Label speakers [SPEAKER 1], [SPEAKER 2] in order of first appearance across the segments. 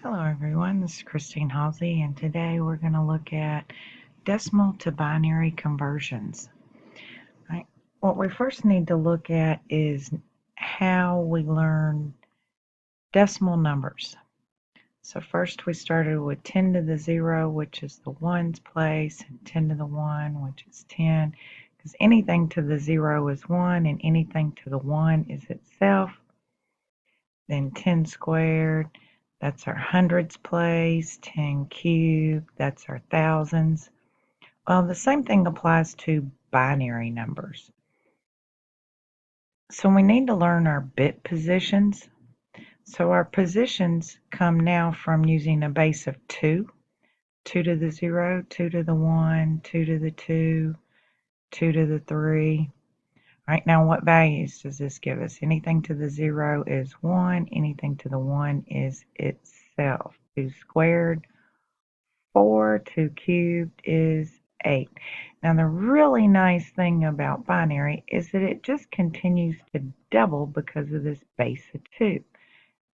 [SPEAKER 1] Hello everyone, this is Christine Halsey, and today we're going to look at decimal to binary conversions. Right. What we first need to look at is how we learn decimal numbers. So first we started with 10 to the 0, which is the ones place, and 10 to the 1, which is 10, because anything to the 0 is 1, and anything to the 1 is itself. Then 10 squared, that's our hundreds place. 10 cubed, that's our thousands. Well, the same thing applies to binary numbers. So we need to learn our bit positions. So our positions come now from using a base of 2. 2 to the 0, 2 to the 1, 2 to the 2, 2 to the 3. Right now, what values does this give us? Anything to the 0 is 1. Anything to the 1 is itself. 2 squared, 4. 2 cubed is 8. Now, the really nice thing about binary is that it just continues to double because of this base of 2.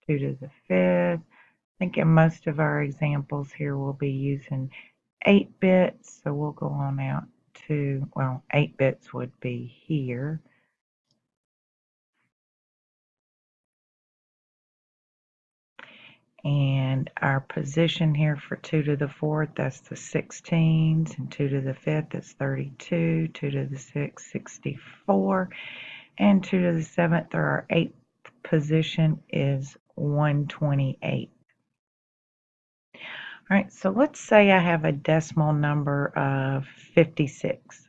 [SPEAKER 1] 2 to the 5th. I think in most of our examples here we'll be using 8 bits. So we'll go on out to, well, 8 bits would be here. And our position here for 2 to the 4th, that's the 16s, and 2 to the 5th is 32, 2 to the 6th, 64, and 2 to the 7th, or our 8th position, is 128. All right, so let's say I have a decimal number of 56.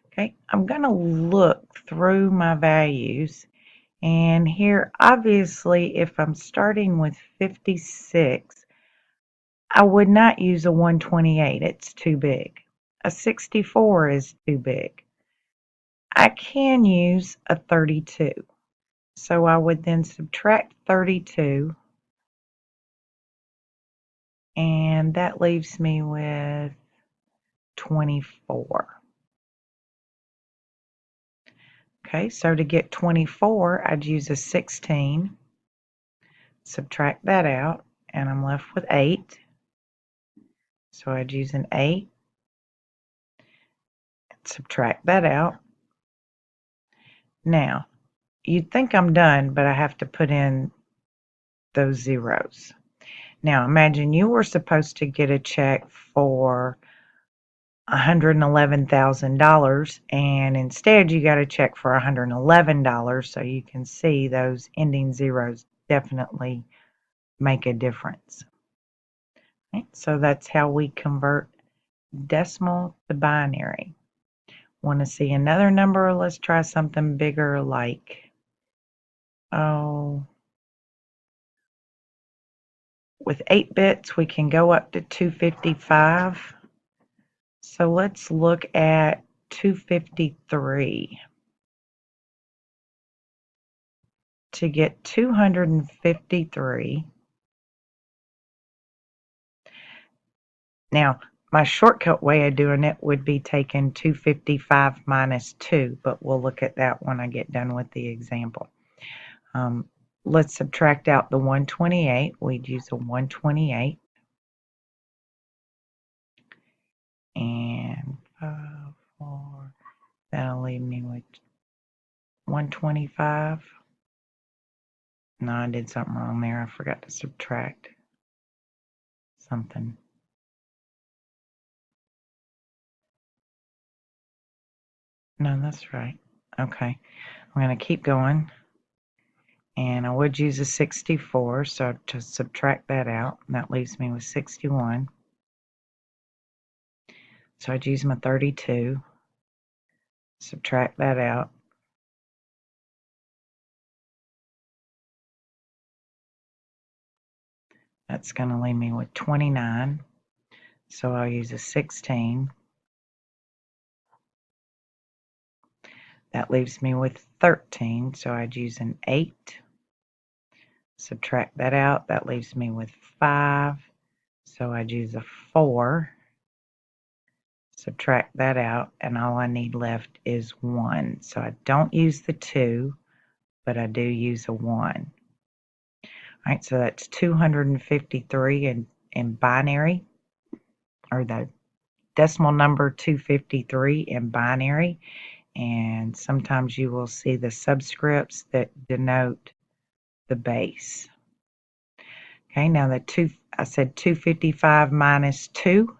[SPEAKER 1] Okay, I'm going to look through my values. And here, obviously, if I'm starting with 56, I would not use a 128. It's too big. A 64 is too big. I can use a 32. So I would then subtract 32, and that leaves me with 24. Okay, so to get 24, I'd use a 16, subtract that out, and I'm left with 8. So I'd use an 8, subtract that out. Now, you'd think I'm done, but I have to put in those zeros. Now, imagine you were supposed to get a check for $111,000, and instead you got a check for $111, so you can see those ending zeros definitely make a difference. Okay, so that's how we convert decimal to binary. Want to see another number? Let's try something bigger like, with 8 bits we can go up to 255. So let's look at 253. To get 253, now my shortcut way of doing it would be taking 255 minus 2, but we'll look at that when I get done with the example. Let's subtract out the 128. We'd use a 128. And 5, 4, that'll leave me with 125. No, I did something wrong there. I forgot to subtract something. No, that's right. Okay, I'm going to keep going. And I would use a 64, so to subtract that out, that leaves me with 61. So I'd use my 32, subtract that out. That's going to leave me with 29. So I'll use a 16. That leaves me with 13, so I'd use an 8. Subtract that out, that leaves me with 5. So I'd use a 4. Subtract that out, and all I need left is 1. So I don't use the 2, but I do use a 1. All right, so that's 253 in binary, or the decimal number 253 in binary. And sometimes you will see the subscripts that denote the base. Okay, now I said 255 minus 2.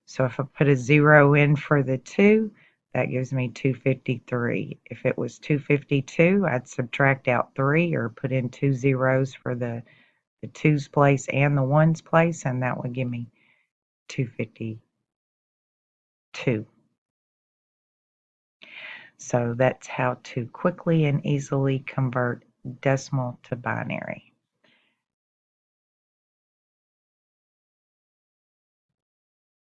[SPEAKER 1] So if I put a 0 in for the 2, that gives me 253. If it was 252, I'd subtract out 3 or put in 2 zeros for the 2's place and the 1's place, and that would give me 252. So that's how to quickly and easily convert decimal to binary.